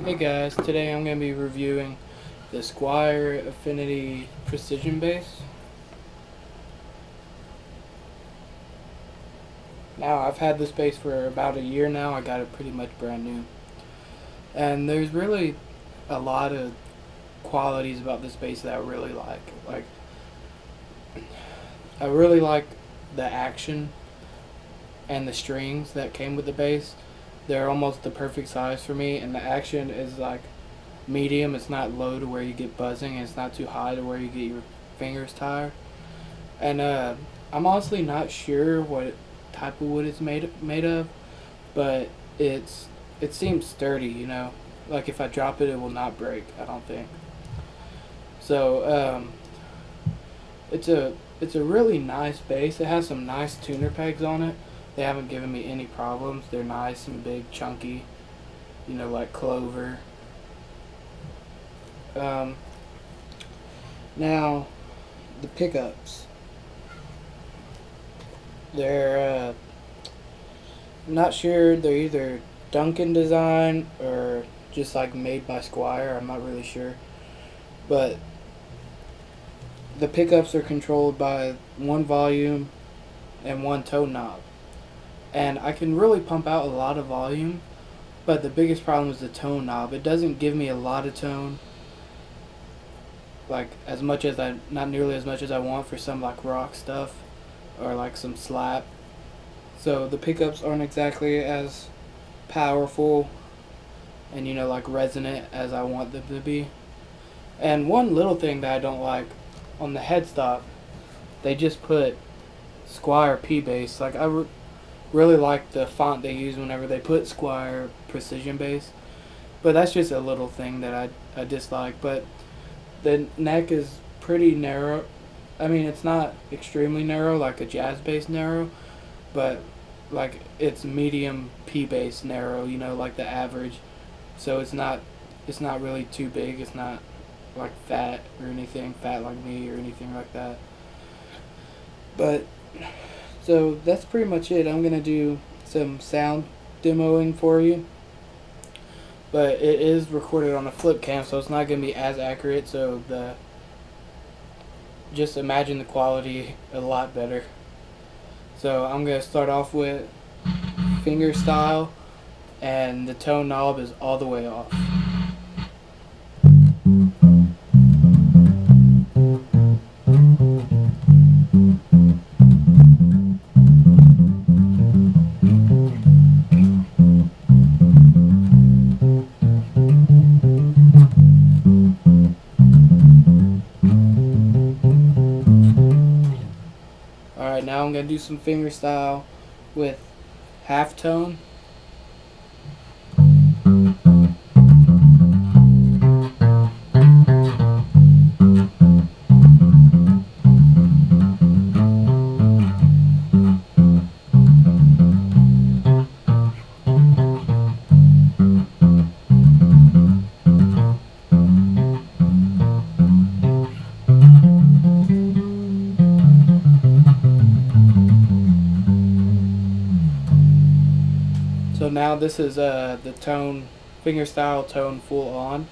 Hey guys, today I'm going to be reviewing the Squier Affinity Precision Bass. Now, I've had this bass for about a year now. I got it pretty much brand new. And there's really a lot of qualities about this bass that I really like. I really like the action and the strings that came with the bass. They're almost the perfect size for me, and the action is like medium. It's not low to where you get buzzing, and it's not too high to where you get your fingers tired. And I'm honestly not sure what type of wood it's made of, but it seems sturdy. Like if I drop it, it will not break. I don't think. So it's a really nice bass. It has some nice tuner pegs on it. They haven't given me any problems. They're nice and big, chunky. Like clover. Um, Now the pickups. They're I'm not sure. They're either Duncan design or just like made by Squier. I'm not really sure, but the pickups are controlled by one volume and one tone knob, and I can really pump out a lot of volume. But the biggest problem is the tone knob. It doesn't give me a lot of tone, like as much as not nearly as much as I want for some like rock stuff or like some slap. So the pickups aren't exactly as powerful and like resonant as I want them to be. And one little thing that I don't like on the headstock, they just put Squier P bass. Like really like the font they use whenever they put Squier Precision Bass, but that's just a little thing that I dislike. But the neck is pretty narrow. I mean, it's not extremely narrow like a jazz bass narrow, but like it's medium P bass narrow, like the average. So it's not really too big. It's not like fat or anything, fat like me or anything like that. But so that's pretty much it. I'm gonna do some sound demoing for you, but it is recorded on a flip cam, so it's not gonna be as accurate. So just imagine the quality a lot better. So I'm gonna start off with finger style, and the tone knob is all the way off. Alright, now I'm going to do some finger style with half tone. So now this is the tone, finger style tone full on.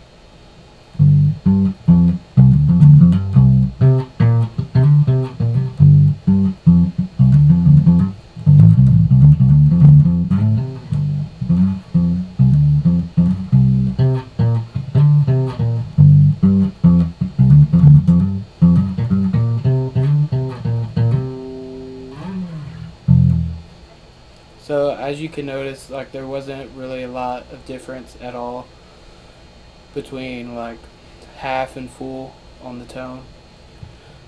So as you can notice, like there wasn't really a lot of difference at all between like half and full on the tone.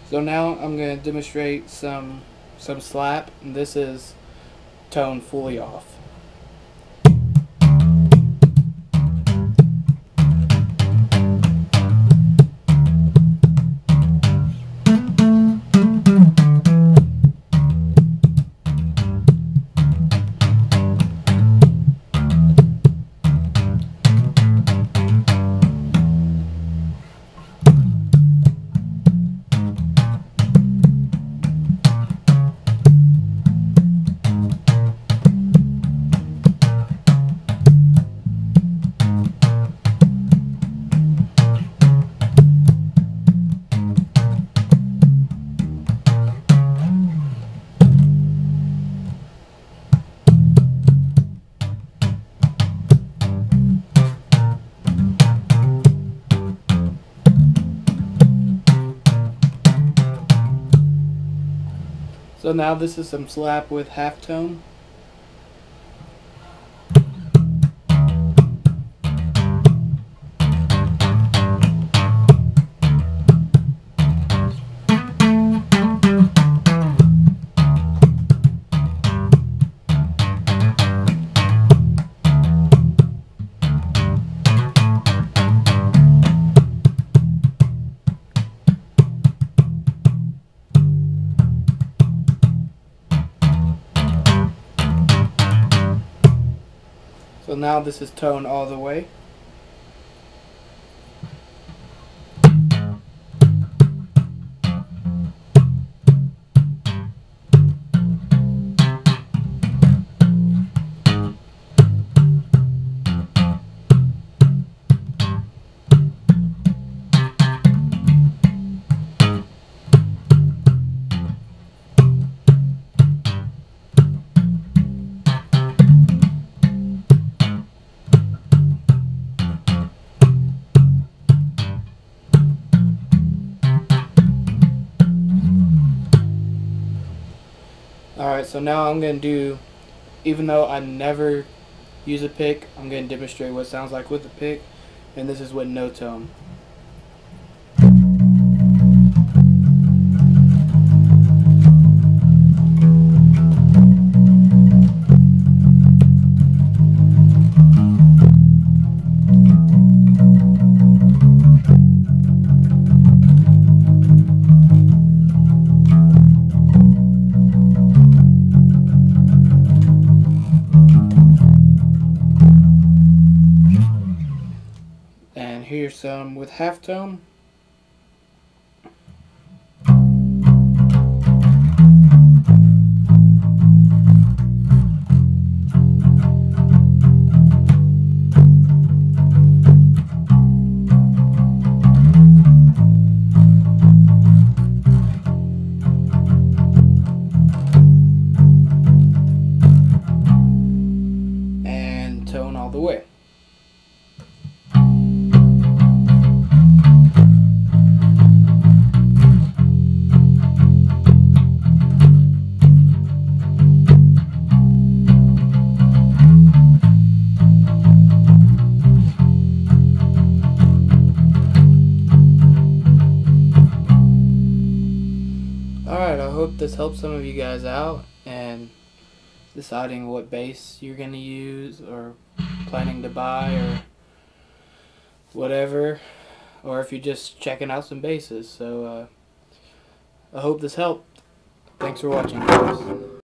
So now I'm going to demonstrate some slap, and this is tone fully off. So now this is some slap with halftone. So now this is tone all the way. Alright, so now I'm going to do, even though I never use a pick, I'm going to demonstrate what it sounds like with a pick, and this is with no tone. And here's some with halftone. And tone all the way. Alright, I hope this helps some of you guys out and deciding what bass you're going to use or planning to buy or whatever, or if you're just checking out some basses. So I hope this helped. Thanks for watching, guys.